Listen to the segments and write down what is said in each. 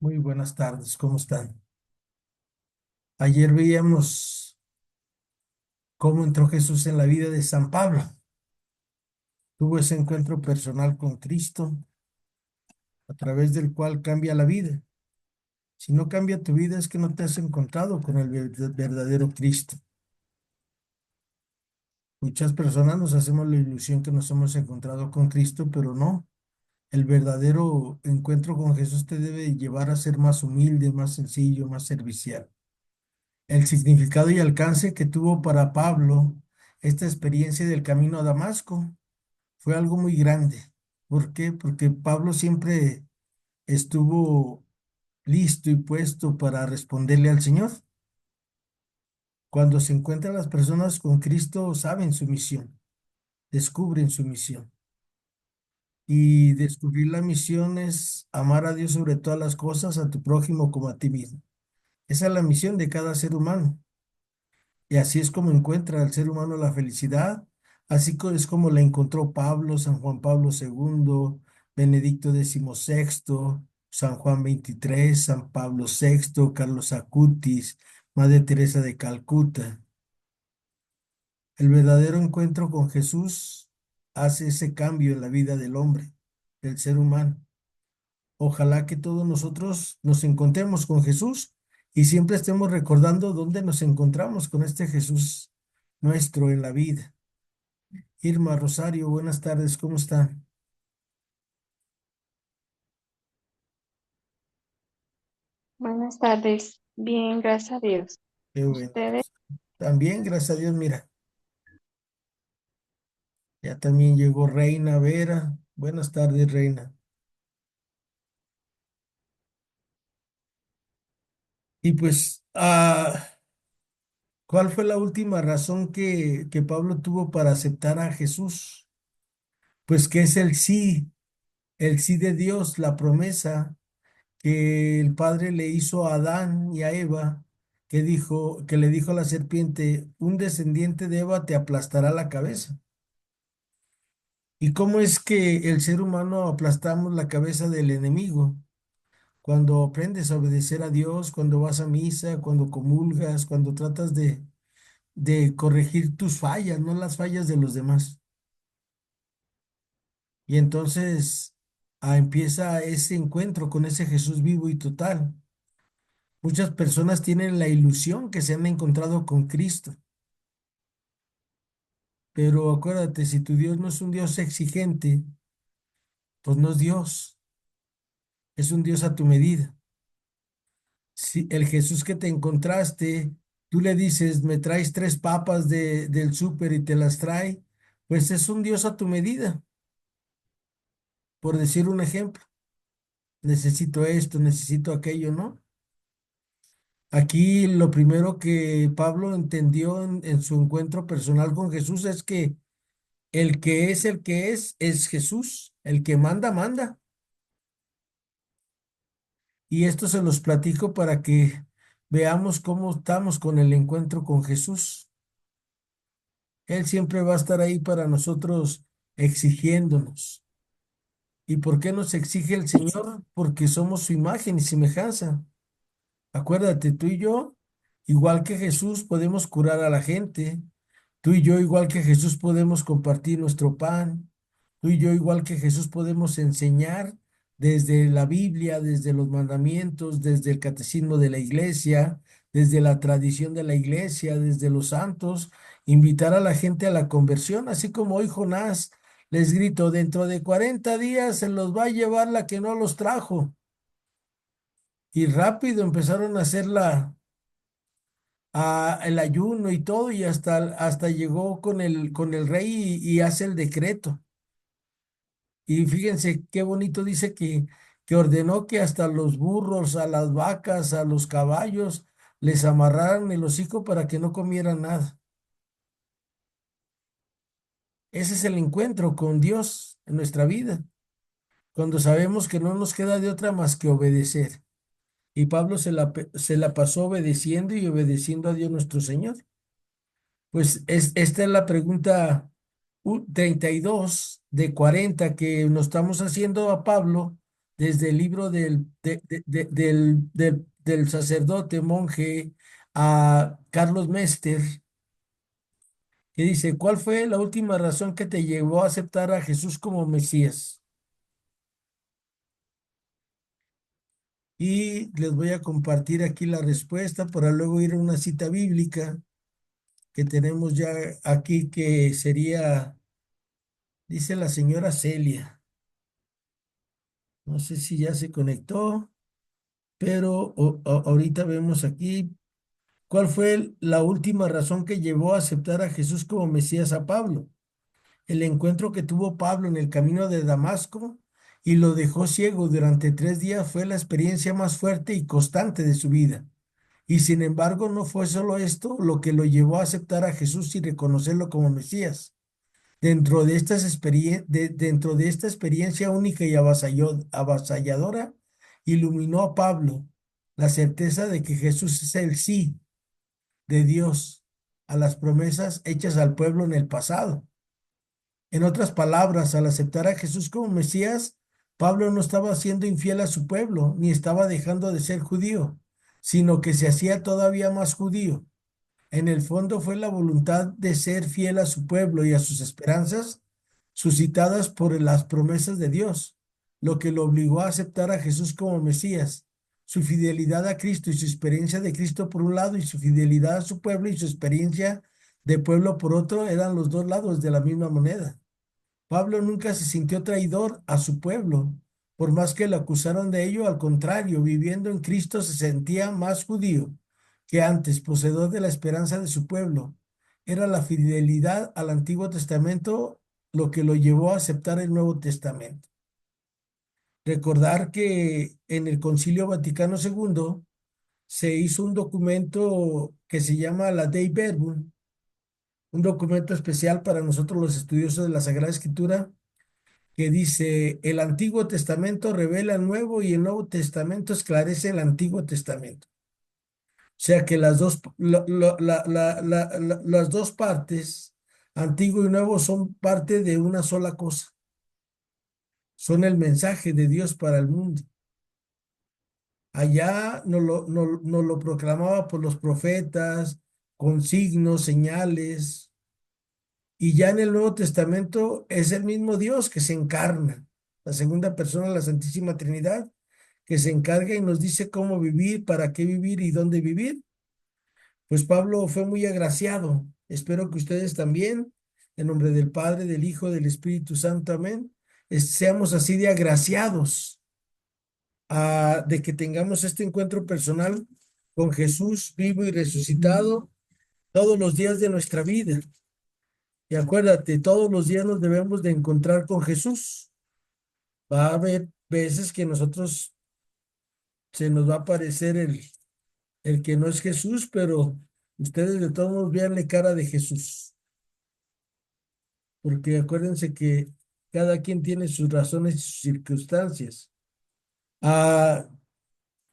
Muy buenas tardes, ¿cómo están? Ayer veíamos cómo entró Jesús en la vida de San Pablo. Tuvo ese encuentro personal con Cristo, a través del cual cambia la vida. Si no cambia tu vida es que no te has encontrado con el verdadero Cristo. Muchas personas nos hacemos la ilusión que nos hemos encontrado con Cristo, pero no. El verdadero encuentro con Jesús te debe llevar a ser más humilde, más sencillo, más servicial. El significado y alcance que tuvo para Pablo esta experiencia del camino a Damasco fue algo muy grande. ¿Por qué? Porque Pablo siempre estuvo listo y puesto para responderle al Señor. Cuando se encuentran las personas con Cristo, saben su misión, descubren su misión. Y descubrir la misión es amar a Dios sobre todas las cosas, a tu prójimo como a ti mismo. Esa es la misión de cada ser humano. Y así es como encuentra el ser humano la felicidad, es como la encontró Pablo, San Juan Pablo II, Benedicto XVI, San Juan XXIII, San Pablo VI, Carlos Acutis, Madre Teresa de Calcuta. El verdadero encuentro con Jesús hace ese cambio en la vida del hombre, del ser humano. Ojalá que todos nosotros nos encontremos con Jesús y siempre estemos recordando dónde nos encontramos con este Jesús nuestro en la vida. Irma Rosario, buenas tardes, ¿cómo están? Buenas tardes. Bien, gracias a Dios. Qué bueno. Ustedes, También, gracias a Dios, mira, ya también llegó Reina Vera. Buenas tardes, Reina. Y pues, ¿cuál fue la última razón que Pablo tuvo para aceptar a Jesús? Pues que es el sí de Dios, la promesa que el Padre le hizo a Adán y a Eva, que le dijo a la serpiente, un descendiente de Eva te aplastará la cabeza. ¿Y cómo es que el ser humano aplastamos la cabeza del enemigo? Cuando aprendes a obedecer a Dios, cuando vas a misa, cuando comulgas, cuando tratas de corregir tus fallas, no las fallas de los demás. Y entonces empieza ese encuentro con ese Jesús vivo y total. Muchas personas tienen la ilusión que se han encontrado con Cristo, pero acuérdate, si tu Dios no es un Dios exigente, pues no es Dios, es un Dios a tu medida. Si el Jesús que te encontraste, tú le dices, me traes tres papas del súper y te las trae, pues es un Dios a tu medida, por decir un ejemplo. Necesito esto, necesito aquello, ¿no? Aquí lo primero que Pablo entendió en su encuentro personal con Jesús es que el que es Jesús, el que manda, manda. Y esto se los platico para que veamos cómo estamos con el encuentro con Jesús. Él siempre va a estar ahí para nosotros exigiéndonos. ¿Y por qué nos exige el Señor? Porque somos su imagen y semejanza. Acuérdate, tú y yo, igual que Jesús, podemos curar a la gente. Tú y yo, igual que Jesús, podemos compartir nuestro pan. Tú y yo, igual que Jesús, podemos enseñar desde la Biblia, desde los mandamientos, desde el catecismo de la iglesia, desde la tradición de la iglesia, desde los santos, invitar a la gente a la conversión, así como hoy Jonás les gritó, dentro de 40 días se los va a llevar la que no los trajo. Y rápido empezaron a hacer el ayuno y todo, y hasta llegó con el rey y hace el decreto. Y fíjense qué bonito dice que ordenó que hasta los burros, a las vacas, a los caballos, les amarraran el hocico para que no comieran nada. Ese es el encuentro con Dios en nuestra vida, cuando sabemos que no nos queda de otra más que obedecer. Y Pablo se la pasó obedeciendo y obedeciendo a Dios nuestro Señor. Pues esta es la pregunta 32 de 40 que nos estamos haciendo a Pablo desde el libro del sacerdote monje a Carlos Mester, que dice, ¿cuál fue la última razón que te llevó a aceptar a Jesús como Mesías? Y les voy a compartir aquí la respuesta para luego ir a una cita bíblica que tenemos ya aquí, que sería, dice la señora Celia. No sé si ya se conectó, pero ahorita vemos aquí cuál fue la última razón que llevó a aceptar a Jesús como Mesías a Pablo. El encuentro que tuvo Pablo en el camino de Damasco y lo dejó ciego durante 3 días fue la experiencia más fuerte y constante de su vida. Y sin embargo, no fue solo esto lo que lo llevó a aceptar a Jesús y reconocerlo como Mesías. Dentro de esta experiencia única y avasalladora, iluminó a Pablo la certeza de que Jesús es el sí de Dios a las promesas hechas al pueblo en el pasado. En otras palabras, al aceptar a Jesús como Mesías, Pablo no estaba siendo infiel a su pueblo, ni estaba dejando de ser judío, sino que se hacía todavía más judío. En el fondo fue la voluntad de ser fiel a su pueblo y a sus esperanzas, suscitadas por las promesas de Dios, lo que lo obligó a aceptar a Jesús como Mesías. Su fidelidad a Cristo y su experiencia de Cristo por un lado y su fidelidad a su pueblo y su experiencia de pueblo por otro eran los dos lados de la misma moneda. Pablo nunca se sintió traidor a su pueblo, por más que lo acusaron de ello, al contrario, viviendo en Cristo se sentía más judío que antes, poseedor de la esperanza de su pueblo. Era la fidelidad al Antiguo Testamento lo que lo llevó a aceptar el Nuevo Testamento. Recordar que en el Concilio Vaticano II se hizo un documento que se llama la Dei Verbum, un documento especial para nosotros los estudiosos de la Sagrada Escritura, que dice, el Antiguo Testamento revela el Nuevo y el Nuevo Testamento esclarece el Antiguo Testamento. O sea que las dos partes, Antiguo y Nuevo, son parte de una sola cosa. Son el mensaje de Dios para el mundo. Allá nos lo proclamaba por los profetas, con signos, señales. Y ya en el Nuevo Testamento es el mismo Dios que se encarna, la segunda persona de la Santísima Trinidad, que se encarga y nos dice cómo vivir, para qué vivir y dónde vivir. Pues Pablo fue muy agraciado. Espero que ustedes también, en nombre del Padre, del Hijo, del Espíritu Santo, amén, seamos así de agraciados, de que tengamos este encuentro personal con Jesús vivo y resucitado todos los días de nuestra vida. Y acuérdate, todos los días nos debemos de encontrar con Jesús. Va a haber veces que nosotros se nos va a aparecer el que no es Jesús, pero ustedes de todos modos véanle cara de Jesús, porque acuérdense que cada quien tiene sus razones y sus circunstancias. Ah,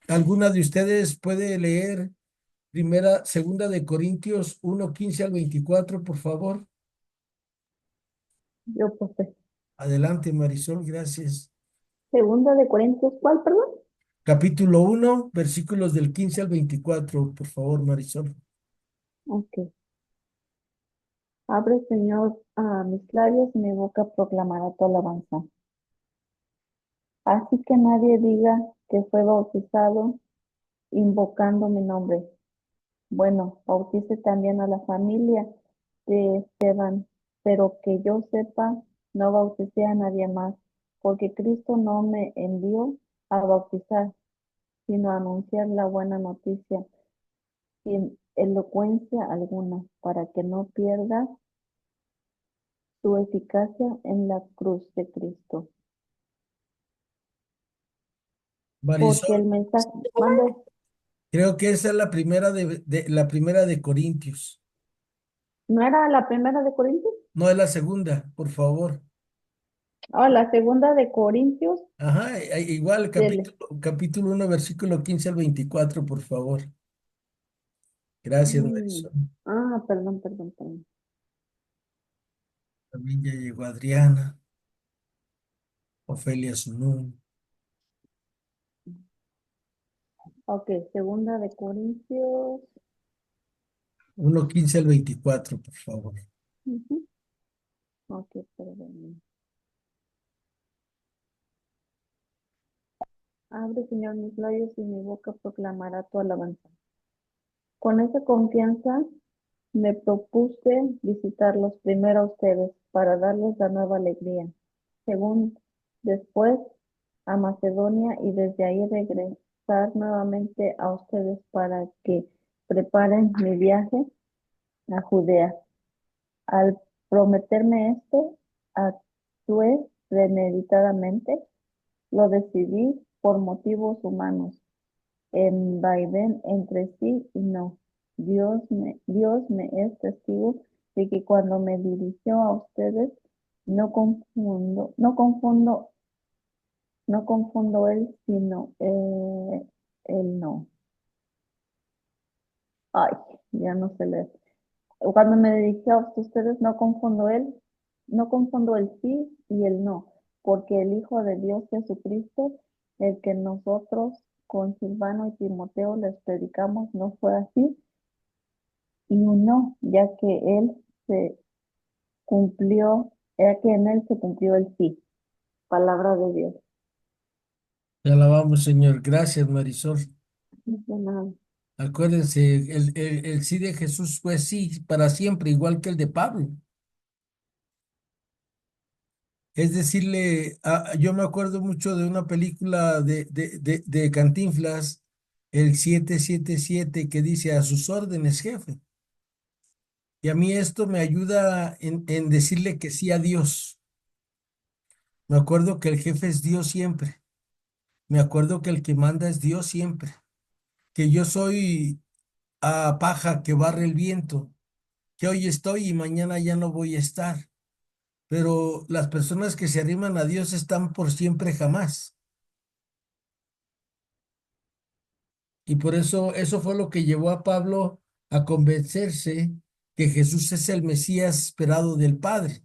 ¿alguna de ustedes puede leer segunda de Corintios 1:15 al 24, por favor? Yo, pues, Adelante, Marisol, gracias. segunda de Corintios, ¿cuál, perdón? Capítulo 1, versículos del 15 al 24, por favor, Marisol. Ok. Abre, Señor, a mis labios y mi boca proclamará tu alabanza. Así que nadie diga que fue bautizado invocando mi nombre. Bueno, bautice también a la familia de Esteban, pero que yo sepa, no bauticé a nadie más, porque Cristo no me envió a bautizar, sino a anunciar la buena noticia sin elocuencia alguna, para que no pierda su eficacia en la cruz de Cristo. Porque Marisol, el mensaje, mande, creo que esa es la primera de Corintios. ¿no era la primera de Corintios? No es la segunda, por favor. Ah, la segunda de Corintios, Ajá, igual, del, capítulo 1, versículo 15 al 24, por favor. Gracias, mm, Marisol. perdón. También ya llegó Adriana, Ofelia Sunún. Ok, segunda de Corintios. 1:15 al 24, por favor. Ujú. Ok, perdón. Abre, Señor, mis labios y mi boca proclamará tu alabanza. Con esa confianza me propuse visitarlos primero a ustedes para darles la nueva alegría. Según después a Macedonia y desde ahí regresar nuevamente a ustedes para que preparen mi viaje a Judea. Al prometerme esto, actué premeditadamente, lo decidí por motivos humanos, en vaivén entre sí y no. Dios me es testigo de que cuando me dirigió a ustedes, no confundo él, sino él no. Ay, ya no sé leer. Cuando me dirigí a ustedes, no confundo el sí y el no, porque el Hijo de Dios Jesucristo, el que nosotros con Silvano y Timoteo les predicamos, no fue así y un no, se cumplió, ya que en él se cumplió el sí. Palabra de Dios. Te alabamos, Señor. Gracias, Marisol. No sé nada. Acuérdense, el sí de Jesús fue sí para siempre, igual que el de Pablo. Es decirle, yo me acuerdo mucho de una película de Cantinflas, el 777, que dice a sus órdenes, jefe. Y a mí esto me ayuda en decirle que sí a Dios. Me acuerdo que el jefe es Dios siempre. Me acuerdo que el que manda es Dios siempre. Que yo soy paja que barre el viento, que hoy estoy y mañana ya no voy a estar. Pero las personas que se arriman a Dios están por siempre jamás. Y por eso fue lo que llevó a Pablo a convencerse que Jesús es el Mesías esperado del Padre.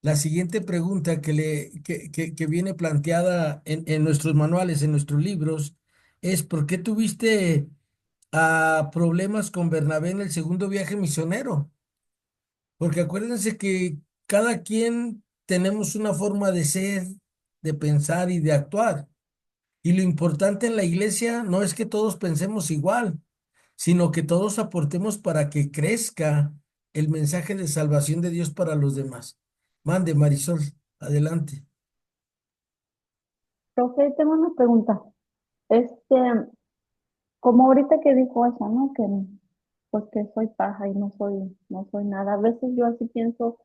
La siguiente pregunta que viene planteada en nuestros manuales, en nuestros libros, es ¿por qué tuviste problemas con Bernabé en el segundo viaje misionero? Porque acuérdense que cada quien tenemos una forma de ser, de pensar y de actuar. Y lo importante en la iglesia no es que todos pensemos igual, sino que todos aportemos para que crezca el mensaje de salvación de Dios para los demás. Mande, Marisol, adelante. Profe, tengo una pregunta. Este, Como ahorita que dijo eso, ¿no? Que pues que soy paja y no soy nada. A veces yo así pienso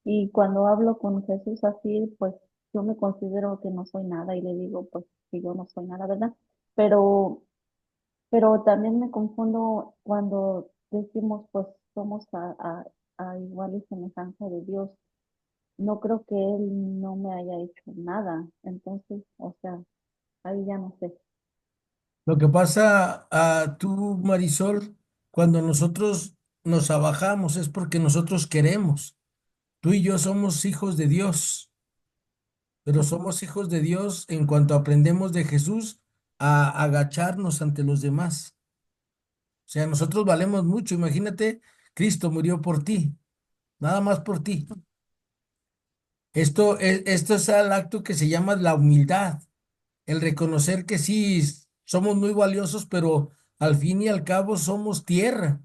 y cuando hablo con Jesús así, pues yo me considero que no soy nada y le digo pues que yo no soy nada, ¿verdad? Pero, pero también me confundo cuando decimos pues somos a igual y semejanza de Dios. No creo que Él no me haya hecho nada. Entonces, o sea, ahí ya no sé. Lo que pasa a tú, Marisol, cuando nosotros nos abajamos es porque nosotros queremos. Tú y yo somos hijos de Dios, pero Ajá, somos hijos de Dios en cuanto aprendemos de Jesús a agacharnos ante los demás. O sea, nosotros valemos mucho. Imagínate, Cristo murió por ti, nada más por ti. Esto es el acto que se llama la humildad, el reconocer que sí somos muy valiosos, pero al fin y al cabo somos tierra,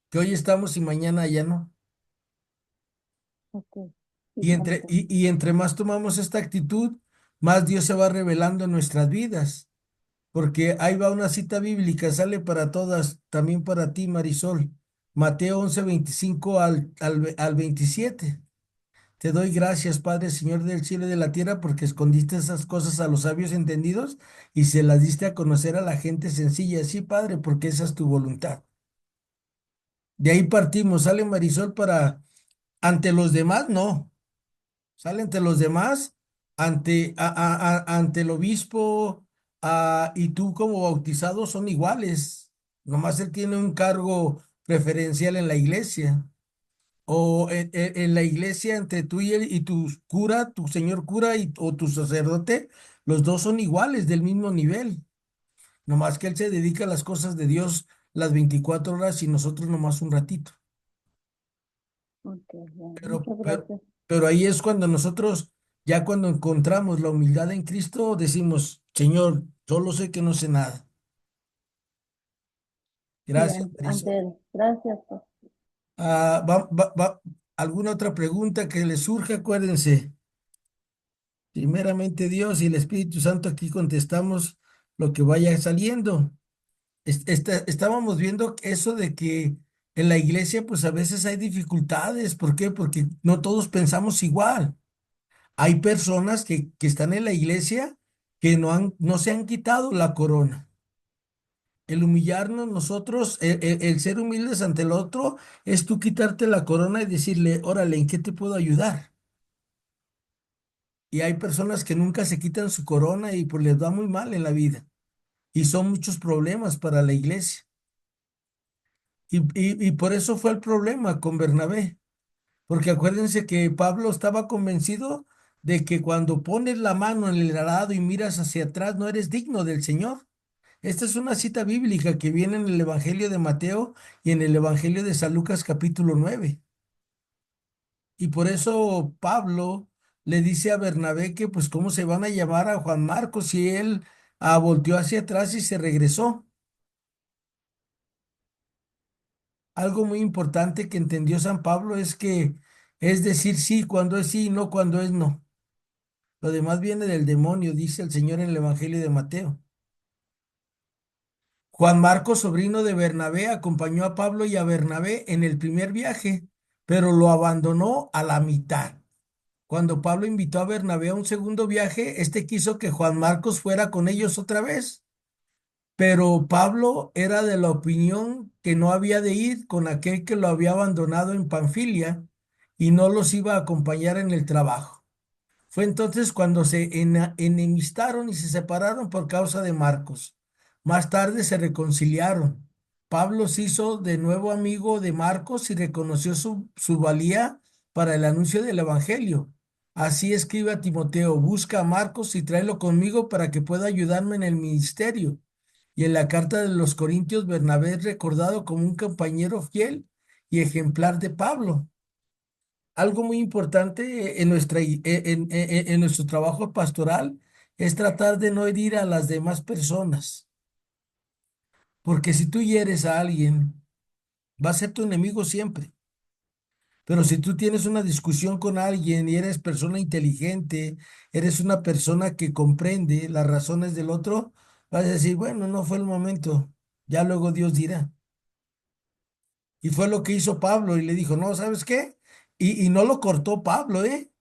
que hoy estamos y mañana ya no. ok, sí, Y entre, comprendo. y entre más tomamos esta actitud, más Dios se va revelando en nuestras vidas. Porque ahí va una cita bíblica, sale para todas, también para ti, Marisol. Mateo 11:25 al 27. Te doy gracias, Padre, Señor del cielo y de la tierra, porque escondiste esas cosas a los sabios entendidos y se las diste a conocer a la gente sencilla. Sí, Padre, porque esa es tu voluntad. De ahí partimos, sale Marisol para ante los demás, no. Sale ante los demás, ante el obispo, y tú como bautizado son iguales. Nomás él tiene un cargo preferencial en la iglesia. O en la iglesia entre tú y tu cura, tu señor cura o tu sacerdote, los dos son iguales, del mismo nivel. Nomás que él se dedica a las cosas de Dios las 24 horas y nosotros nomás un ratito. Ok, ya, Pero, muchas pero, gracias. pero ahí es cuando nosotros, ya cuando encontramos la humildad en Cristo, decimos, Señor, solo sé que no sé nada. Sí, Gracias, ante Marisol. él. Gracias, pues. ¿Alguna otra pregunta que les surja? Acuérdense, primeramente Dios y el Espíritu Santo, aquí contestamos lo que vaya saliendo. Estábamos viendo eso de que en la iglesia pues a veces hay dificultades. ¿Por qué? Porque no todos pensamos igual. Hay personas que están en la iglesia que no se han quitado la corona. El humillarnos nosotros, el ser humildes ante el otro, es tú quitarte la corona y decirle, órale, ¿en qué te puedo ayudar? Y hay personas que nunca se quitan su corona y pues les va muy mal en la vida. Y son muchos problemas para la iglesia. Y por eso fue el problema con Bernabé. Porque acuérdense que Pablo estaba convencido de que cuando pones la mano en el arado y miras hacia atrás, no eres digno del Señor. Esta es una cita bíblica que viene en el Evangelio de Mateo y en el Evangelio de San Lucas capítulo 9. Y por eso Pablo le dice a Bernabé que pues cómo se van a llamar a Juan Marcos si él volteó hacia atrás y se regresó. Algo muy importante que entendió San Pablo es que es decir sí cuando es sí y no cuando es no. Lo demás viene del demonio, dice el Señor en el Evangelio de Mateo. Juan Marcos, sobrino de Bernabé, acompañó a Pablo y a Bernabé en el primer viaje, pero lo abandonó a la mitad. Cuando Pablo invitó a Bernabé a un segundo viaje, este quiso que Juan Marcos fuera con ellos otra vez, pero Pablo era de la opinión que no había de ir con aquel que lo había abandonado en Panfilia y no los iba a acompañar en el trabajo. Fue entonces cuando se enemistaron y se separaron por causa de Marcos. Más tarde se reconciliaron. Pablo se hizo de nuevo amigo de Marcos y reconoció su valía para el anuncio del Evangelio. Así escribe a Timoteo, busca a Marcos y tráelo conmigo para que pueda ayudarme en el ministerio. Y en la carta de los Corintios, Bernabé es recordado como un compañero fiel y ejemplar de Pablo. Algo muy importante en en nuestro trabajo pastoral es tratar de no herir a las demás personas, porque si tú hieres a alguien, va a ser tu enemigo siempre. Pero si tú tienes una discusión con alguien y eres persona inteligente, eres una persona que comprende las razones del otro, vas a decir, bueno, no fue el momento, ya luego Dios dirá. Y fue lo que hizo Pablo y le dijo, no, ¿sabes qué? Y no lo cortó Pablo, ¿eh?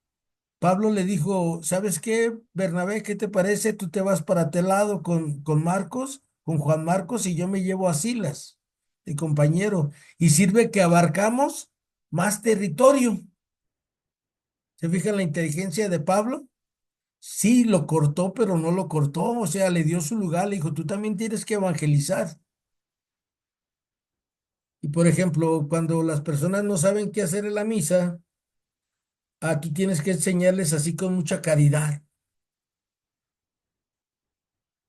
Pablo le dijo, ¿sabes qué, Bernabé? ¿Qué te parece? Tú te vas para aquel lado con Marcos, con Juan Marcos, y yo me llevo a Silas, de compañero. Y sirve que abarcamos más territorio. ¿Se fija en la inteligencia de Pablo? Sí, lo cortó, pero no lo cortó. O sea, le dio su lugar, le dijo, tú también tienes que evangelizar. Y por ejemplo, cuando las personas no saben qué hacer en la misa, tú tienes que enseñarles así con mucha caridad.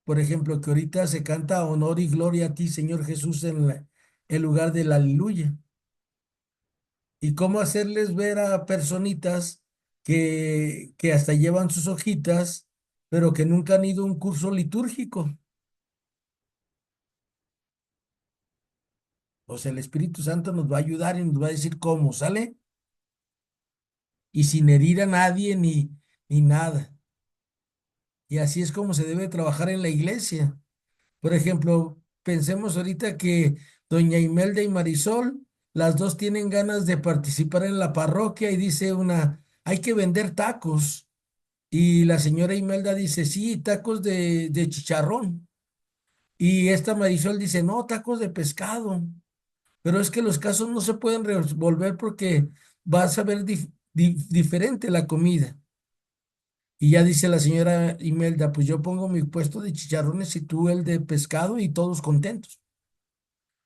Por ejemplo, que ahorita se canta honor y gloria a ti, Señor Jesús, en lugar del aleluya. Y cómo hacerles ver a personitas que hasta llevan sus hojitas, pero que nunca han ido a un curso litúrgico. O sea, el Espíritu Santo nos va a ayudar y nos va a decir cómo, ¿sale? Y sin herir a nadie ni nada. Y así es como se debe trabajar en la iglesia. Por ejemplo, pensemos ahorita que doña Imelda y Marisol, las dos tienen ganas de participar en la parroquia y dice una, hay que vender tacos. Y la señora Imelda dice, sí, tacos de chicharrón. Y esta Marisol dice, no, tacos de pescado. Pero es que los casos no se pueden resolver porque va a saber diferente la comida. Y ya dice la señora Imelda, pues yo pongo mi puesto de chicharrones y tú el de pescado y todos contentos.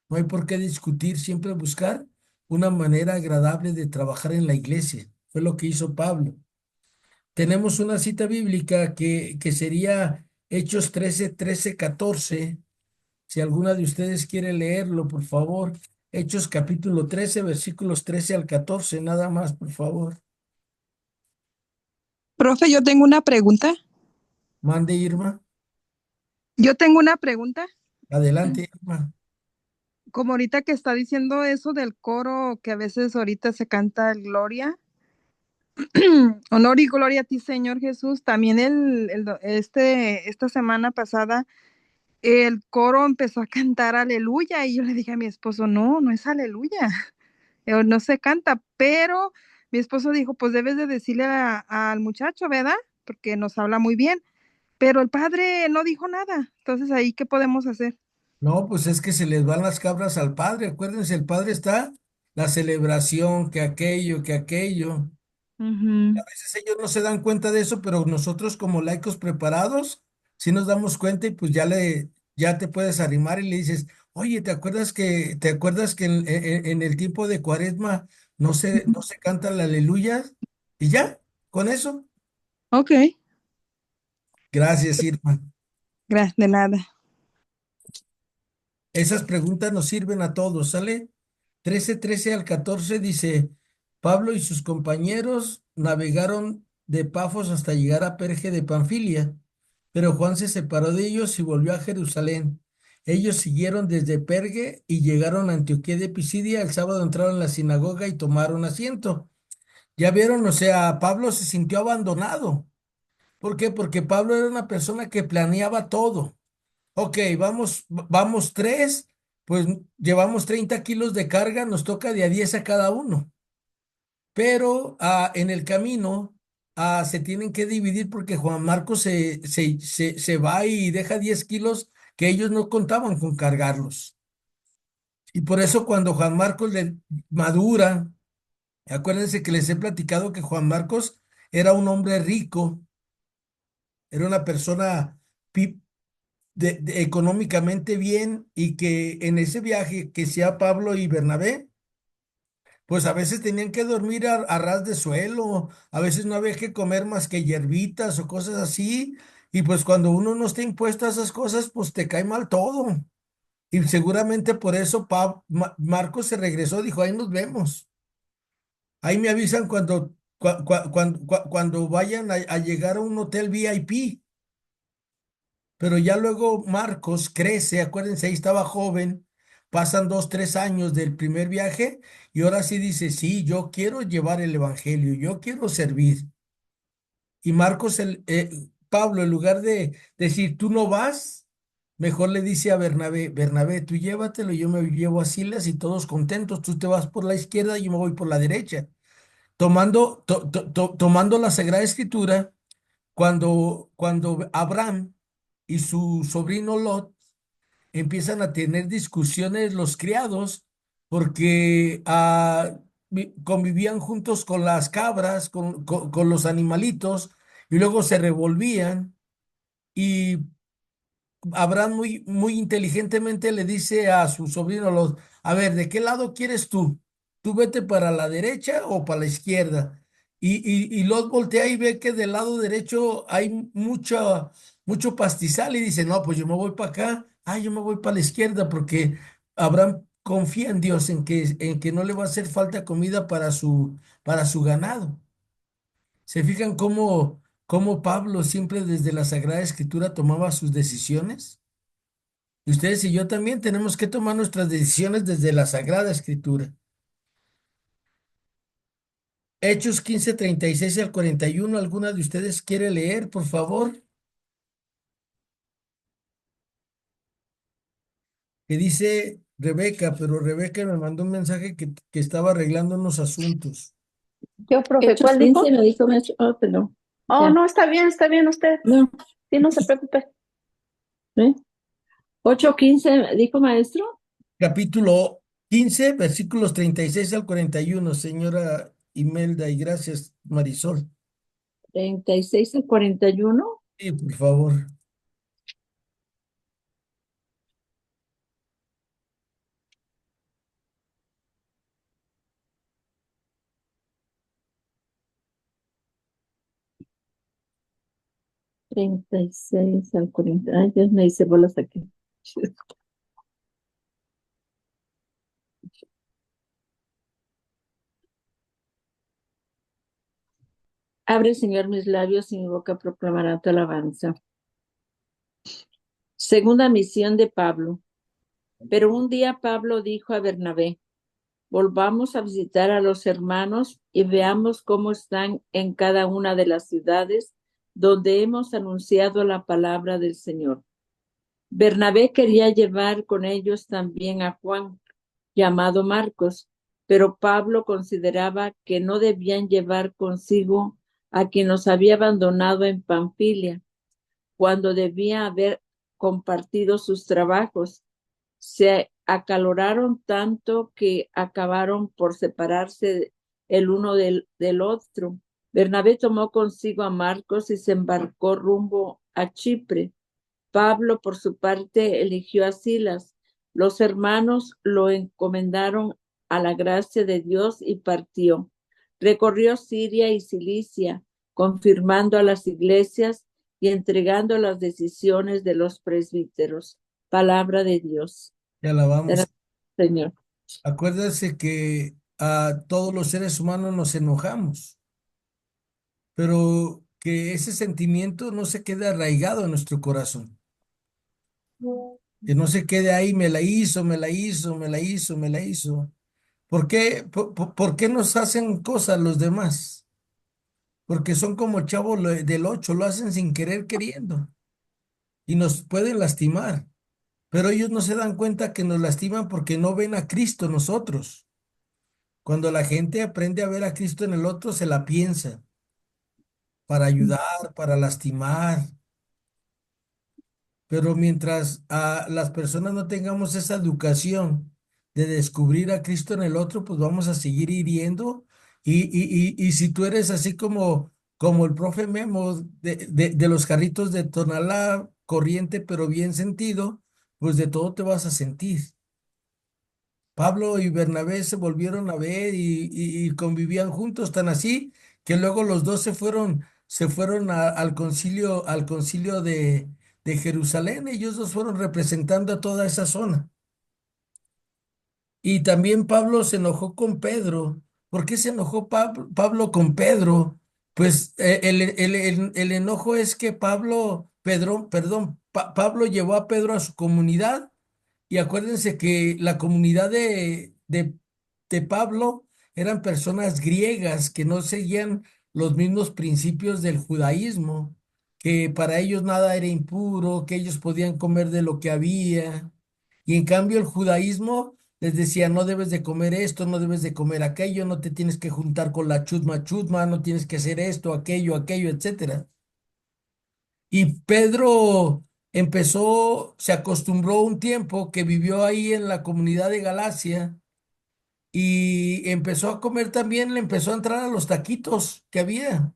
No hay por qué discutir, siempre buscar una manera agradable de trabajar en la iglesia. Fue lo que hizo Pablo. Tenemos una cita bíblica que sería Hechos 13, 13, 14. Si alguna de ustedes quiere leerlo, por favor. Hechos capítulo 13, versículos 13 al 14, nada más, por favor. Profe, yo tengo una pregunta. Mande, Irma. Yo tengo una pregunta. Adelante, Irma. Como ahorita que está diciendo eso del coro, que a veces ahorita se canta el Gloria, honor y gloria a ti, Señor Jesús. También esta semana pasada, el coro empezó a cantar aleluya y yo le dije a mi esposo, no, no es aleluya, no se canta, pero mi esposo dijo, pues debes de decirle al muchacho, ¿verdad? Porque nos habla muy bien, pero el padre no dijo nada. Entonces, ¿ahí qué podemos hacer? No, pues es que se les van las cabras al padre. Acuérdense, el padre está la celebración, que aquello, que aquello. A Ujú. veces ellos no se dan cuenta de eso, pero nosotros como laicos preparados, sí nos damos cuenta y pues ya te puedes arrimar y le dices, oye, ¿te acuerdas que en el tiempo de Cuaresma no se canta la aleluya? Y ya, con eso. Ok, Gracias, Irma. de nada. Esas preguntas nos sirven a todos, ¿sale? 13 al 14 dice, Pablo y sus compañeros navegaron de Pafos hasta llegar a Perge de Panfilia, pero Juan se separó de ellos y volvió a Jerusalén. Ellos siguieron desde Perge y llegaron a Antioquía de Pisidia. El sábado entraron en la sinagoga y tomaron asiento. Ya vieron, o sea, Pablo se sintió abandonado. ¿Por qué? Porque Pablo era una persona que planeaba todo. Ok, vamos tres, pues llevamos 30 kilos de carga, nos toca de a 10 a cada uno. Pero en el camino se tienen que dividir porque Juan Marcos se va y deja 10 kilos que ellos no contaban con cargarlos. Y por eso cuando Juan Marcos le madura, acuérdense que les he platicado que Juan Marcos era un hombre rico, era una persona económicamente bien y que en ese viaje que sea Pablo y Bernabé, pues a veces tenían que dormir a ras de suelo, a veces no había que comer más que hierbitas o cosas así, y pues cuando uno no está impuesto a esas cosas, pues te cae mal todo. Y seguramente por eso Marcos se regresó, dijo, ahí nos vemos. Ahí me avisan cuando vayan a llegar a un hotel VIP. Pero ya luego Marcos crece, acuérdense, ahí estaba joven, pasan 2, 3 años del primer viaje y ahora sí dice, sí, yo quiero llevar el evangelio, yo quiero servir. Y Marcos, Pablo, en lugar de decir, tú no vas, mejor le dice a Bernabé, Bernabé, tú llévatelo, yo me llevo a Silas y todos contentos, tú te vas por la izquierda y yo me voy por la derecha. Tomando la Sagrada Escritura, cuando Abraham y su sobrino Lot empiezan a tener discusiones los criados porque convivían juntos con las cabras, con los animalitos, y luego se revolvían y Abraham muy inteligentemente le dice a su sobrino Lot, a ver, ¿de qué lado quieres tú? ¿Tú vete para la derecha o para la izquierda? Y Lot voltea y ve que del lado derecho hay mucho pastizal y dice, no, pues yo me voy para acá, yo me voy para la izquierda porque Abraham confía en Dios, en que no le va a hacer falta comida para su ganado. ¿Se fijan cómo Pablo siempre desde la Sagrada Escritura tomaba sus decisiones? Y ustedes y yo también tenemos que tomar nuestras decisiones desde la Sagrada Escritura. Hechos 15:36 al 41. ¿Alguna de ustedes quiere leer, por favor? Que dice Rebeca, pero Rebeca me mandó un mensaje que estaba arreglando unos asuntos. Yo, profe, Hechos ¿cuál 15 dijo? me dijo maestro. Oh, perdón. Oh, Ya. no, está bien usted. No, Sí, no se preocupe. ¿eh? 8:15 dijo maestro. Capítulo 15, versículos 36 al 41, señora Imelda, y gracias, Marisol. 36 al 41. Sí, por favor. 36 al 40. Ay, Dios me dice bolas aquí. Abre, Señor, mis labios y mi boca proclamará tu alabanza. Segunda misión de Pablo. Pero un día Pablo dijo a Bernabé: volvamos a visitar a los hermanos y veamos cómo están en cada una de las ciudades donde hemos anunciado la palabra del Señor. Bernabé quería llevar con ellos también a Juan, llamado Marcos, pero Pablo consideraba que no debían llevar consigo a quien los había abandonado en Panfilia, cuando debía haber compartido sus trabajos. Se acaloraron tanto que acabaron por separarse el uno del otro. Bernabé tomó consigo a Marcos y se embarcó rumbo a Chipre. Pablo, por su parte, eligió a Silas. Los hermanos lo encomendaron a la gracia de Dios y partió. Recorrió Siria y Cilicia, confirmando a las iglesias y entregando las decisiones de los presbíteros. Palabra de Dios. Te alabamos. Gracias, Señor. Acuérdese que a todos los seres humanos nos enojamos, pero que ese sentimiento no se quede arraigado en nuestro corazón, que no se quede ahí, me la hizo, me la hizo, me la hizo, me la hizo. ¿Por qué, por qué nos hacen cosas los demás? Porque son como el chavo del 8, lo hacen sin querer queriendo y nos pueden lastimar, pero ellos no se dan cuenta que nos lastiman porque no ven a Cristo en nosotros. Cuando la gente aprende a ver a Cristo en el otro, se la piensa para ayudar, para lastimar. Pero mientras las personas no tengamos esa educación de descubrir a Cristo en el otro, pues vamos a seguir hiriendo. Y si tú eres así como el profe Memo de los jarritos de Tonalá, corriente pero bien sentido, pues de todo te vas a sentir. Pablo y Bernabé se volvieron a ver y convivían juntos, tan así que luego los dos se fueron al concilio de Jerusalén. Ellos dos fueron representando a toda esa zona. Y también Pablo se enojó con Pedro. ¿Por qué se enojó Pablo con Pedro? Pues el enojo es que Pablo llevó a Pedro a su comunidad y acuérdense que la comunidad de Pablo eran personas griegas que no seguían los mismos principios del judaísmo, que para ellos nada era impuro, que ellos podían comer de lo que había. Y en cambio el judaísmo les decía, no debes de comer esto, no debes de comer aquello, no te tienes que juntar con la chusma chusma, no tienes que hacer esto, aquello, etcétera. Y Pedro se acostumbró un tiempo que vivió ahí en la comunidad de Galacia y empezó a comer también, le empezó a entrar a los taquitos que había.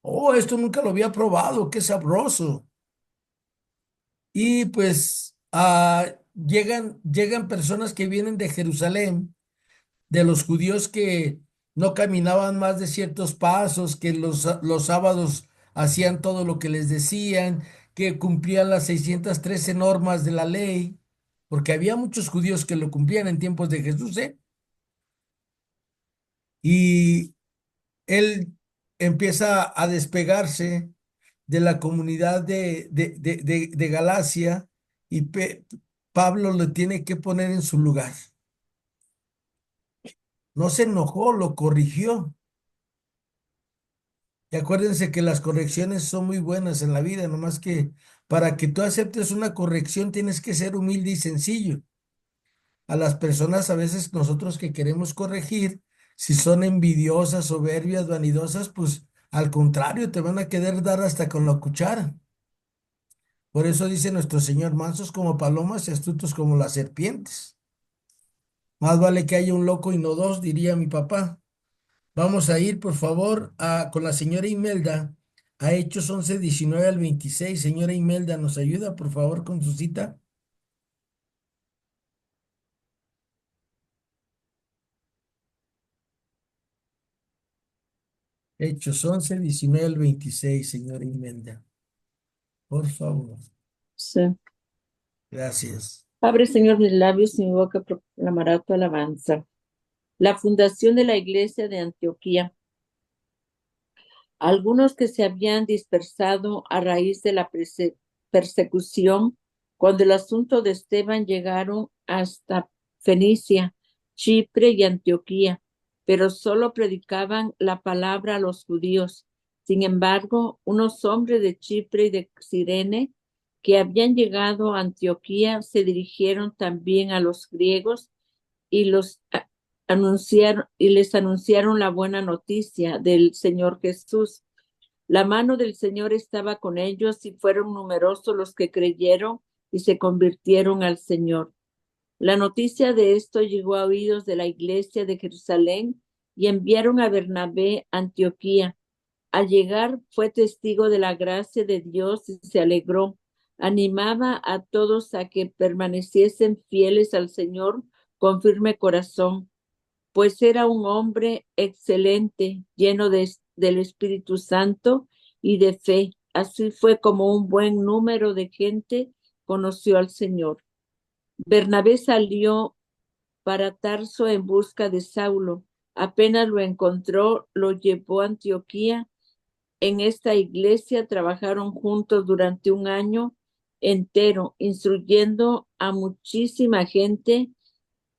Oh, esto nunca lo había probado, qué sabroso. Y pues llegan personas que vienen de Jerusalén, de los judíos que no caminaban más de ciertos pasos, que los sábados hacían todo lo que les decían, que cumplían las 613 normas de la ley, porque había muchos judíos que lo cumplían en tiempos de Jesús, ¿eh? Y él empieza a despegarse de la comunidad de Galacia y Pablo lo tiene que poner en su lugar. No se enojó, lo corrigió. Y acuérdense que las correcciones son muy buenas en la vida, nomás que para que tú aceptes una corrección tienes que ser humilde y sencillo. A las personas a veces nosotros que queremos corregir, si son envidiosas, soberbias, vanidosas, pues al contrario, te van a querer dar hasta con la cuchara. Por eso dice nuestro Señor, mansos como palomas y astutos como las serpientes. Más vale que haya un loco y no dos, diría mi papá. Vamos a ir, por favor, con la señora Imelda a Hechos 11:19 al 26. Señora Imelda, ¿nos ayuda, por favor, con su cita? Hechos 11:19 al 26, señora Imelda. Por favor. Sí. Gracias. Abre, Señor, mis labios y mi boca proclamará tu alabanza. La fundación de la iglesia de Antioquía. Algunos que se habían dispersado a raíz de la persecución, cuando el asunto de Esteban llegaron hasta Fenicia, Chipre y Antioquía, pero solo predicaban la palabra a los judíos. Sin embargo, unos hombres de Chipre y de Cirene que habían llegado a Antioquía se dirigieron también a los griegos y anunciaron y les anunciaron la buena noticia del Señor Jesús. La mano del Señor estaba con ellos y fueron numerosos los que creyeron y se convirtieron al Señor. La noticia de esto llegó a oídos de la iglesia de Jerusalén y enviaron a Bernabé a Antioquía. Al llegar fue testigo de la gracia de Dios y se alegró. Animaba a todos a que permaneciesen fieles al Señor con firme corazón, pues era un hombre excelente, lleno del Espíritu Santo y de fe. Así fue como un buen número de gente conoció al Señor. Bernabé salió para Tarso en busca de Saulo. Apenas lo encontró, lo llevó a Antioquía. En esta iglesia trabajaron juntos durante un año entero, instruyendo a muchísima gente,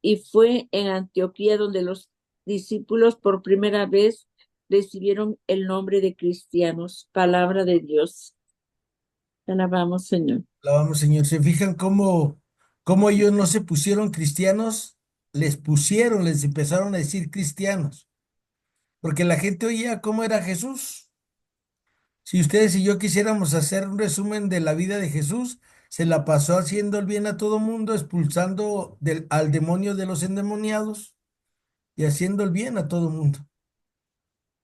y fue en Antioquía donde los discípulos por primera vez recibieron el nombre de cristianos. Palabra de Dios. Te alabamos, Señor. Alabamos, Señor. ¿Se fijan cómo ellos no se pusieron cristianos? Les empezaron a decir cristianos, porque la gente oía cómo era Jesús. Si ustedes y yo quisiéramos hacer un resumen de la vida de Jesús, se la pasó haciendo el bien a todo mundo, expulsando al demonio de los endemoniados y haciendo el bien a todo mundo.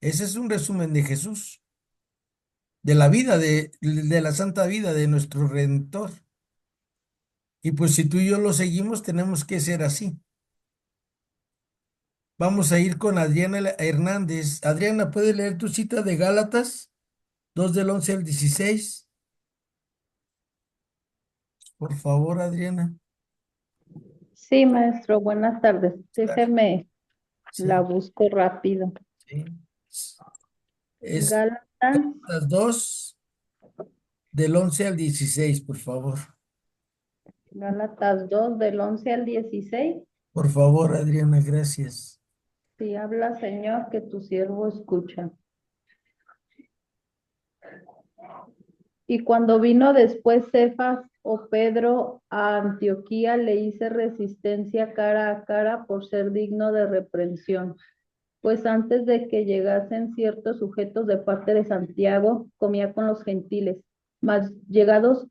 Ese es un resumen de Jesús, de la vida, de la santa vida de nuestro Redentor. Y pues si tú y yo lo seguimos, tenemos que ser así. Vamos a ir con Adriana Hernández. Adriana, ¿puedes leer tu cita de Gálatas 2 del 11 al 16? Por favor, Adriana. Sí, maestro, buenas tardes. Déjeme, la Sí, busco rápido. sí. Es Gálatas, las 2 del 11 al 16, por favor. Gálatas 2 del 11 al 16. Por favor, Adriana, gracias. Si habla, Señor, que tu siervo escucha. Y cuando vino después Cefas o Pedro a Antioquía, le hice resistencia cara a cara por ser digno de reprensión. Pues antes de que llegasen ciertos sujetos de parte de Santiago, comía con los gentiles más llegados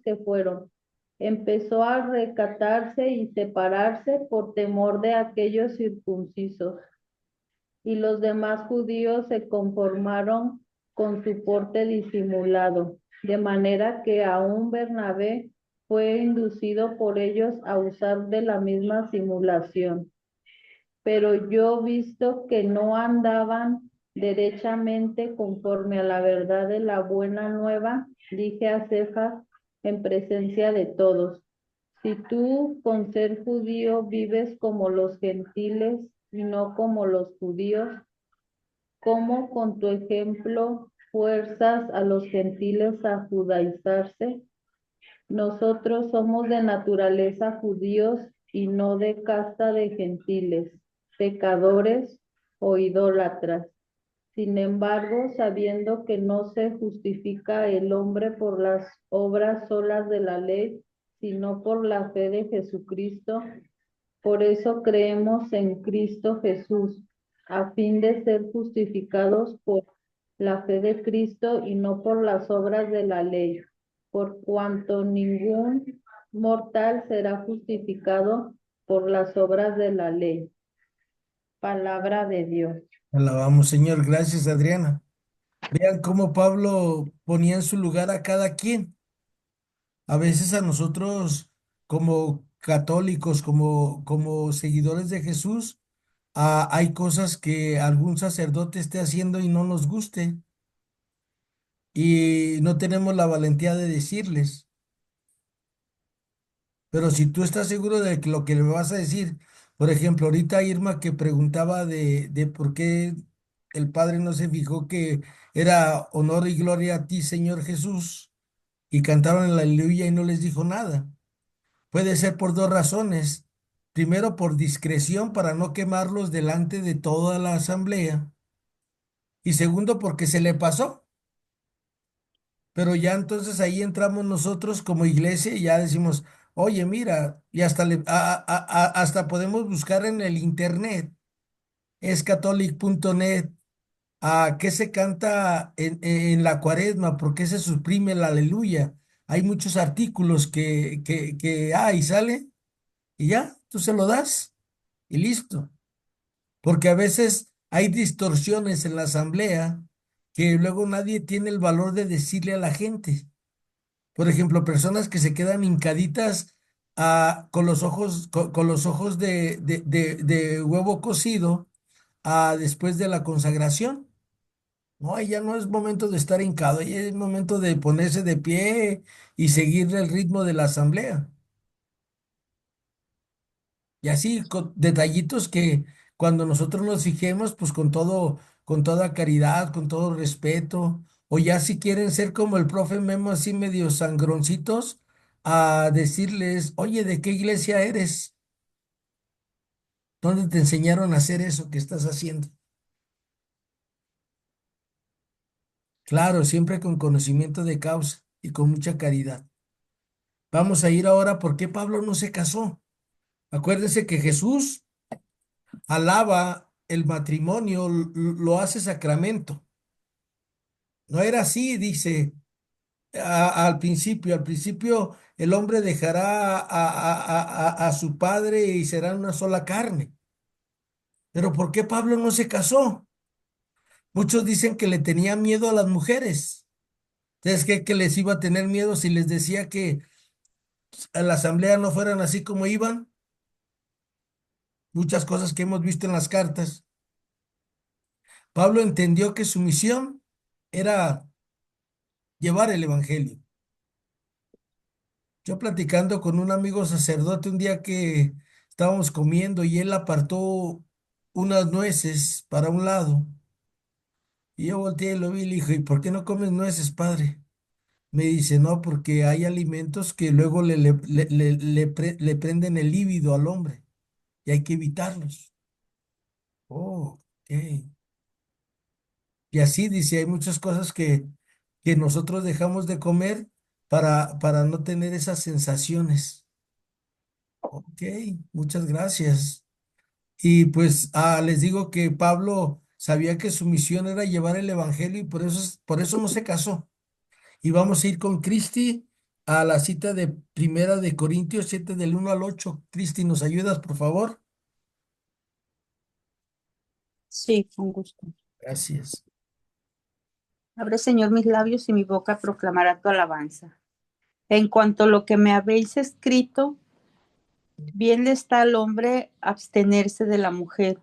que fueron. Empezó a recatarse y separarse por temor de aquellos circuncisos. Y los demás judíos se conformaron con su porte disimulado, de manera que aún Bernabé fue inducido por ellos a usar de la misma simulación. Pero yo, visto que no andaban derechamente conforme a la verdad de la buena nueva, dije a Cefas en presencia de todos: si tú con ser judío vives como los gentiles y no como los judíos, ¿cómo con tu ejemplo fuerzas a los gentiles a judaizarse? Nosotros somos de naturaleza judíos y no de casta de gentiles, pecadores o idólatras. Sin embargo, sabiendo que no se justifica el hombre por las obras solas de la ley, sino por la fe de Jesucristo, por eso creemos en Cristo Jesús, a fin de ser justificados por la fe de Cristo y no por las obras de la ley, por cuanto ningún mortal será justificado por las obras de la ley. Palabra de Dios. Alabamos, Señor. Gracias, Adriana. Vean cómo Pablo ponía en su lugar a cada quien. A veces a nosotros, como católicos, como seguidores de Jesús, hay cosas que algún sacerdote esté haciendo y no nos guste y no tenemos la valentía de decirles. Pero si tú estás seguro de que lo que le vas a decir Por ejemplo, ahorita Irma que preguntaba de por qué el Padre no se fijó que era honor y gloria a ti, Señor Jesús, y cantaron el aleluya y no les dijo nada. Puede ser por dos razones. Primero, por discreción para no quemarlos delante de toda la asamblea. Y segundo, porque se le pasó. Pero ya entonces ahí entramos nosotros como iglesia y ya decimos, oye, mira, y hasta, hasta podemos buscar en el internet, escatholic.net, a qué se canta en la cuaresma, por qué se suprime la aleluya. Hay muchos artículos que hay, sale, y ya, tú se lo das y listo. Porque a veces hay distorsiones en la asamblea que luego nadie tiene el valor de decirle a la gente. Por ejemplo, personas que se quedan hincaditas con los ojos, con los ojos de huevo cocido después de la consagración. No, ahí ya no es momento de estar hincado, ahí es momento de ponerse de pie y seguir el ritmo de la asamblea. Y así, con detallitos que cuando nosotros nos fijemos, pues con todo, con toda caridad, con todo respeto, o ya si quieren ser como el profe Memo, así medio sangroncitos, a decirles, oye, ¿de qué iglesia eres? ¿Dónde te enseñaron a hacer eso que estás haciendo? Claro, siempre con conocimiento de causa y con mucha caridad. Vamos a ir ahora, ¿por qué Pablo no se casó? Acuérdense que Jesús alaba el matrimonio, lo hace sacramento. No era así, dice al principio el hombre dejará a su padre y serán una sola carne. Pero ¿por qué Pablo no se casó? Muchos dicen que le tenía miedo a las mujeres. ¿Ustedes qué que les iba a tener miedo si les decía que a la asamblea no fueran así como iban? Muchas cosas que hemos visto en las cartas. Pablo entendió que su misión era llevar el evangelio. Yo platicando con un amigo sacerdote un día que estábamos comiendo y él apartó unas nueces para un lado y yo volteé y lo vi y le dije, ¿y por qué no comes nueces, padre? Me dice, no, porque hay alimentos que luego le prenden el líbido al hombre y hay que evitarlos. Oh, ok. Y así dice, hay muchas cosas que nosotros dejamos de comer para no tener esas sensaciones. Ok, muchas gracias. Y pues les digo que Pablo sabía que su misión era llevar el evangelio y por eso no se casó. Y vamos a ir con Cristi a la cita de Primera de Corintios 7 del 1 al 8. Cristi, ¿nos ayudas, por favor? Sí, con gusto. Gracias. Abre, Señor, mis labios y mi boca proclamará tu alabanza. En cuanto a lo que me habéis escrito, bien le está al hombre abstenerse de la mujer.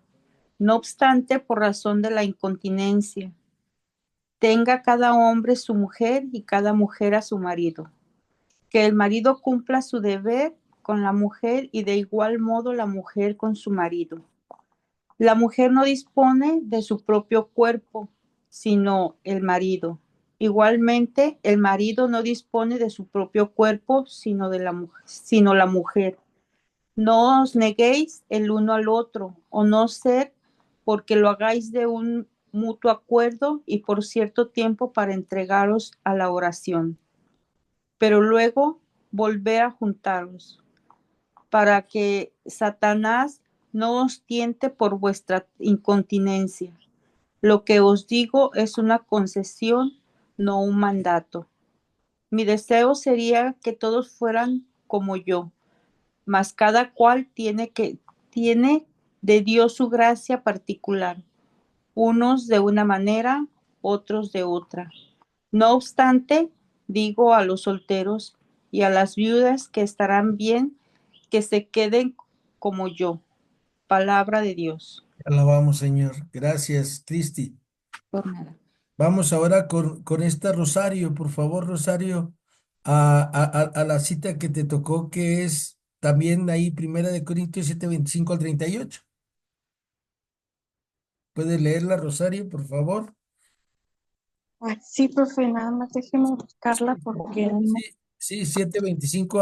No obstante, por razón de la incontinencia, tenga cada hombre su mujer y cada mujer a su marido. Que el marido cumpla su deber con la mujer y de igual modo la mujer con su marido. La mujer no dispone de su propio cuerpo, sino el marido. Igualmente, el marido no dispone de su propio cuerpo, sino la mujer. No os neguéis el uno al otro, o no ser porque lo hagáis de un mutuo acuerdo y por cierto tiempo para entregaros a la oración. Pero luego volver a juntaros, para que Satanás no os tiente por vuestra incontinencia. Lo que os digo es una concesión, no un mandato. Mi deseo sería que todos fueran como yo, mas cada cual tiene de Dios su gracia particular, unos de una manera, otros de otra. No obstante, digo a los solteros y a las viudas que estarán bien que se queden como yo. Palabra de Dios. Alabamos, Señor. Gracias, Cristi. Por nada. Vamos ahora con esta Rosario, por favor, Rosario, a la cita que te tocó, que es también ahí Primera de Corintios 7:25 al 38. ¿Puedes leerla, Rosario, por favor? Ah, sí, profe, nada más déjeme buscarla porque Sí, sí, 7:25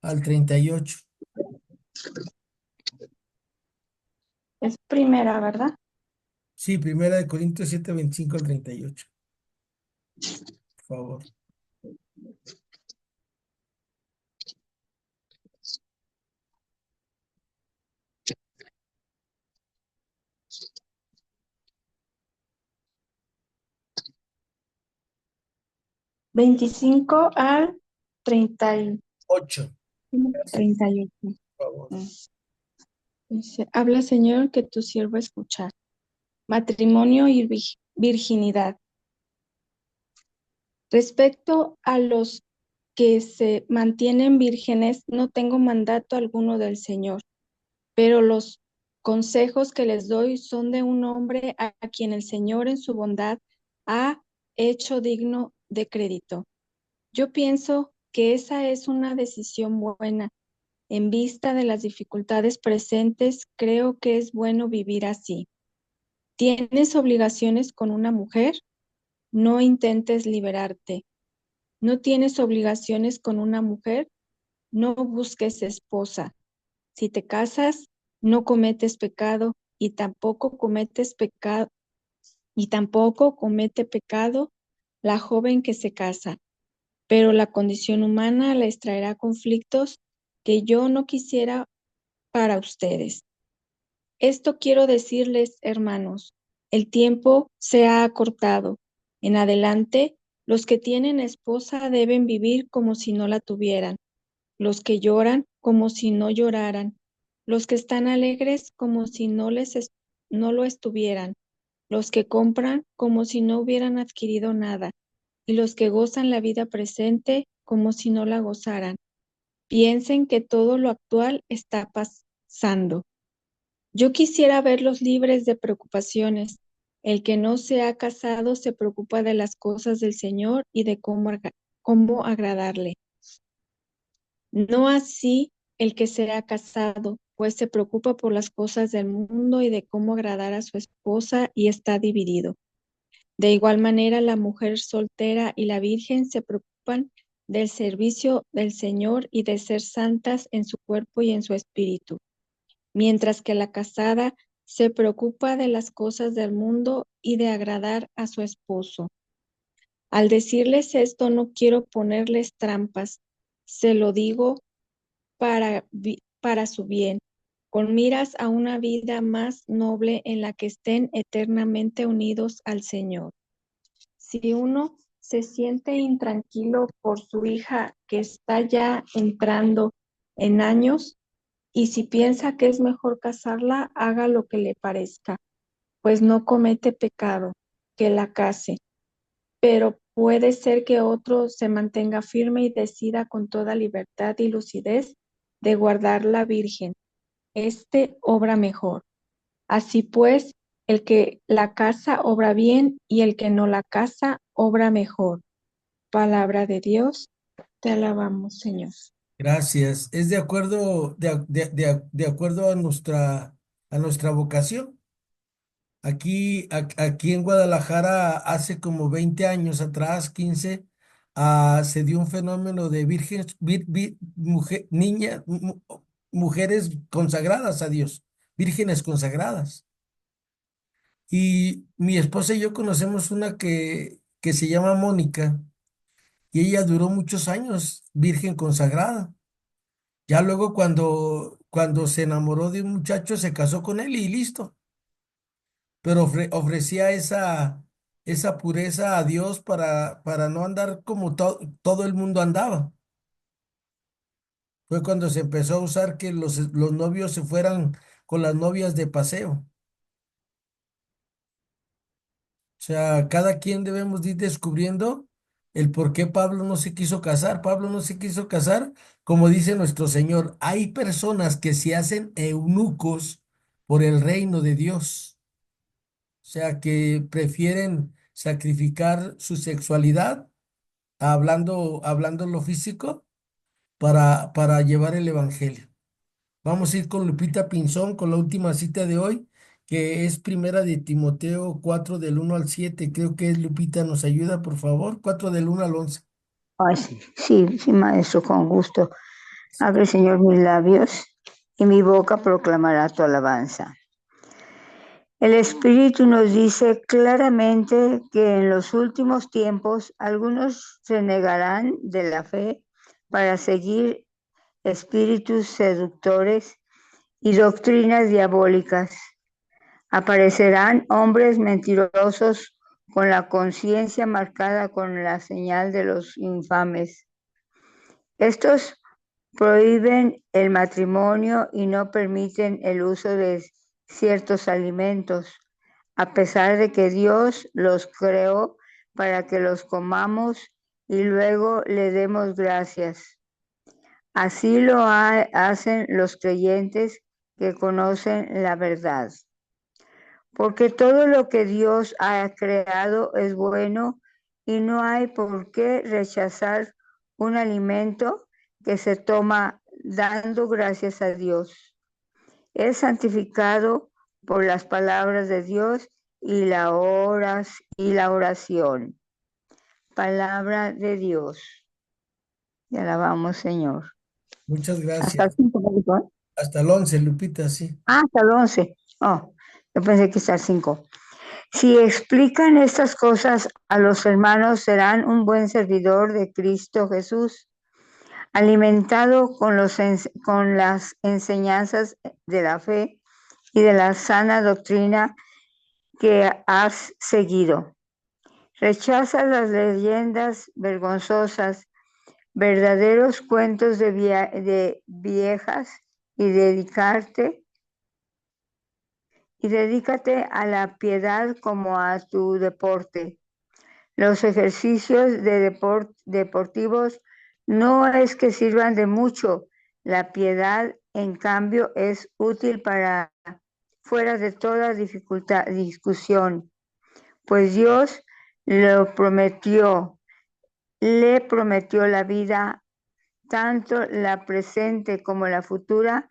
al 38. es primera, ¿verdad? Sí, Primera de Corintios 7:25 al 38. Por favor. 25 al 30 8, gracias, 38. por favor. Dice, habla Señor que tu siervo escuchar. Matrimonio y virginidad. Respecto a los que se mantienen vírgenes, no tengo mandato alguno del Señor, pero los consejos que les doy son de un hombre a quien el Señor en su bondad ha hecho digno de crédito. Yo pienso que esa es una decisión buena. En vista de las dificultades presentes, creo que es bueno vivir así. ¿Tienes obligaciones con una mujer? No intentes liberarte. ¿No tienes obligaciones con una mujer? No busques esposa. Si te casas, no cometes pecado y tampoco comete pecado la joven que se casa, pero la condición humana les traerá conflictos que yo no quisiera para ustedes. Esto quiero decirles, hermanos, el tiempo se ha acortado. En adelante, los que tienen esposa deben vivir como si no la tuvieran, los que lloran como si no lloraran, los que están alegres como si no lo estuvieran, los que compran como si no hubieran adquirido nada, y los que gozan la vida presente como si no la gozaran. Piensen que todo lo actual está pasando. Yo quisiera verlos libres de preocupaciones. El que no se ha casado se preocupa de las cosas del Señor y de cómo agradarle. No así el que se ha casado, pues se preocupa por las cosas del mundo y de cómo agradar a su esposa y está dividido. De igual manera, la mujer soltera y la virgen se preocupan del servicio del Señor y de ser santas en su cuerpo y en su espíritu, mientras que la casada se preocupa de las cosas del mundo y de agradar a su esposo. Al decirles esto, no quiero ponerles trampas, se lo digo para su bien, con miras a una vida más noble en la que estén eternamente unidos al Señor. Si uno se siente intranquilo por su hija que está ya entrando en años, y si piensa que es mejor casarla, haga lo que le parezca, pues no comete pecado, que la case. Pero puede ser que otro se mantenga firme y decida con toda libertad y lucidez de guardarla virgen. Este obra mejor. Así pues, el que la casa obra bien y el que no la casa obra mejor. Palabra de Dios, te alabamos, Señor. Gracias. Es de acuerdo, de acuerdo a nuestra vocación. Aquí en Guadalajara, hace como 20 años atrás, 15, se dio un fenómeno de vírgenes, mujeres consagradas a Dios, vírgenes consagradas. Y mi esposa y yo conocemos una que se llama Mónica, y ella duró muchos años virgen consagrada. Ya luego cuando se enamoró de un muchacho, se casó con él y listo. Pero ofrecía esa pureza a Dios para no andar como todo el mundo andaba. Fue cuando se empezó a usar que los novios se fueran con las novias de paseo. O sea, cada quien debemos de ir descubriendo el por qué Pablo no se quiso casar. Pablo no se quiso casar, como dice nuestro Señor. Hay personas que se hacen eunucos por el reino de Dios. O sea, que prefieren sacrificar su sexualidad, hablando lo físico, para llevar el evangelio. Vamos a ir con Lupita Pinzón con la última cita de hoy, que es primera de Timoteo 4 del 1 al 7. Creo que es Lupita, nos ayuda, por favor, 4 del 1 al 11. Ay, sí, sí, sí, maestro, con gusto. Abre, Señor, mis labios y mi boca proclamará tu alabanza. El Espíritu nos dice claramente que en los últimos tiempos algunos renegarán de la fe para seguir espíritus seductores y doctrinas diabólicas. Aparecerán hombres mentirosos con la conciencia marcada con la señal de los infames. Estos prohíben el matrimonio y no permiten el uso de ciertos alimentos, a pesar de que Dios los creó para que los comamos y luego le demos gracias. Así lo hacen los creyentes que conocen la verdad. Porque todo lo que Dios ha creado es bueno y no hay por qué rechazar un alimento que se toma dando gracias a Dios. Es santificado por las palabras de Dios y la oración. Palabra de Dios. Te alabamos, Señor. Muchas Hasta gracias. el 5, ¿me dijo, eh? Hasta el 11, Lupita, sí. Hasta el 11. Oh, yo pensé que está el 5. Si explican estas cosas a los hermanos, serán un buen servidor de Cristo Jesús, alimentado con las enseñanzas de la fe y de la sana doctrina que has seguido. Rechaza las leyendas vergonzosas, verdaderos cuentos de viejas y dedícate a la piedad como a tu deporte. Los ejercicios deportivos no es que sirvan de mucho. La piedad, en cambio, es útil para fuera de toda discusión, pues Dios le prometió la vida, tanto la presente como la futura,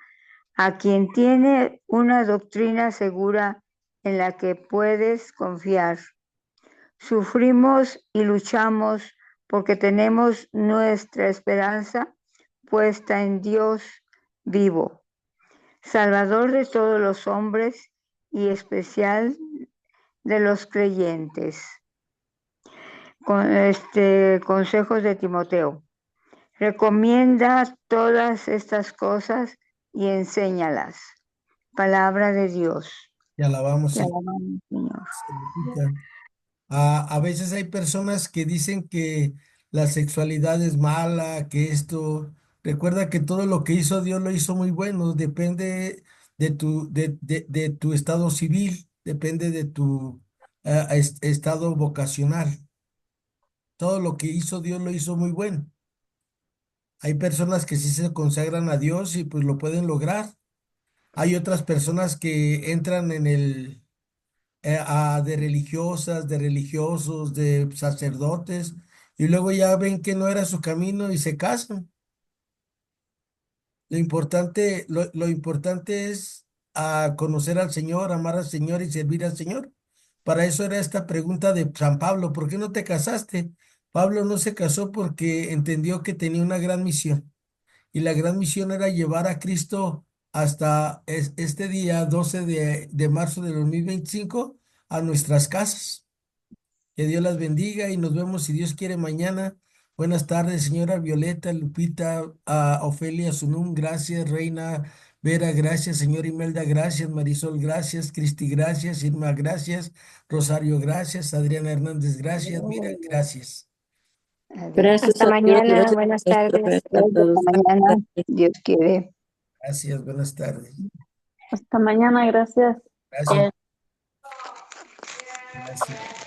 a quien tiene una doctrina segura en la que puedes confiar. Sufrimos y luchamos porque tenemos nuestra esperanza puesta en Dios vivo, Salvador de todos los hombres y especial de los creyentes. Consejos de Timoteo. Recomienda todas estas cosas y enséñalas. Palabra de Dios. Te alabamos, Te Señor. alabamos, Señor. Lupita. A veces hay personas que dicen que la sexualidad es mala, que esto. Recuerda que todo lo que hizo Dios lo hizo muy bueno. Depende de tu estado civil, depende de tu estado vocacional. Todo lo que hizo Dios lo hizo muy bueno. Hay personas que sí se consagran a Dios y pues lo pueden lograr. Hay otras personas que entran en de religiosas, de religiosos, de sacerdotes, y luego ya ven que no era su camino y se casan. Lo importante es conocer al Señor, amar al Señor y servir al Señor. Para eso era esta pregunta de San Pablo: ¿por qué no te casaste? Pablo no se casó porque entendió que tenía una gran misión, y la gran misión era llevar a Cristo hasta este día 12 de marzo de 2025 a nuestras casas. Que Dios las bendiga y nos vemos si Dios quiere mañana. Buenas tardes, señora Violeta, Lupita, Ofelia Sunum, gracias, Reina Vera, gracias, señor Imelda, gracias, Marisol, gracias, Cristi, gracias, Irma, gracias, Rosario, gracias, Adriana Hernández, gracias, mira, gracias. Adiós. Gracias Hasta a Dios, mañana, gracias buenas maestro, tardes. gracias a todos. Hasta mañana, Dios quiere. Gracias, buenas tardes. Hasta mañana, gracias. Gracias. Gracias.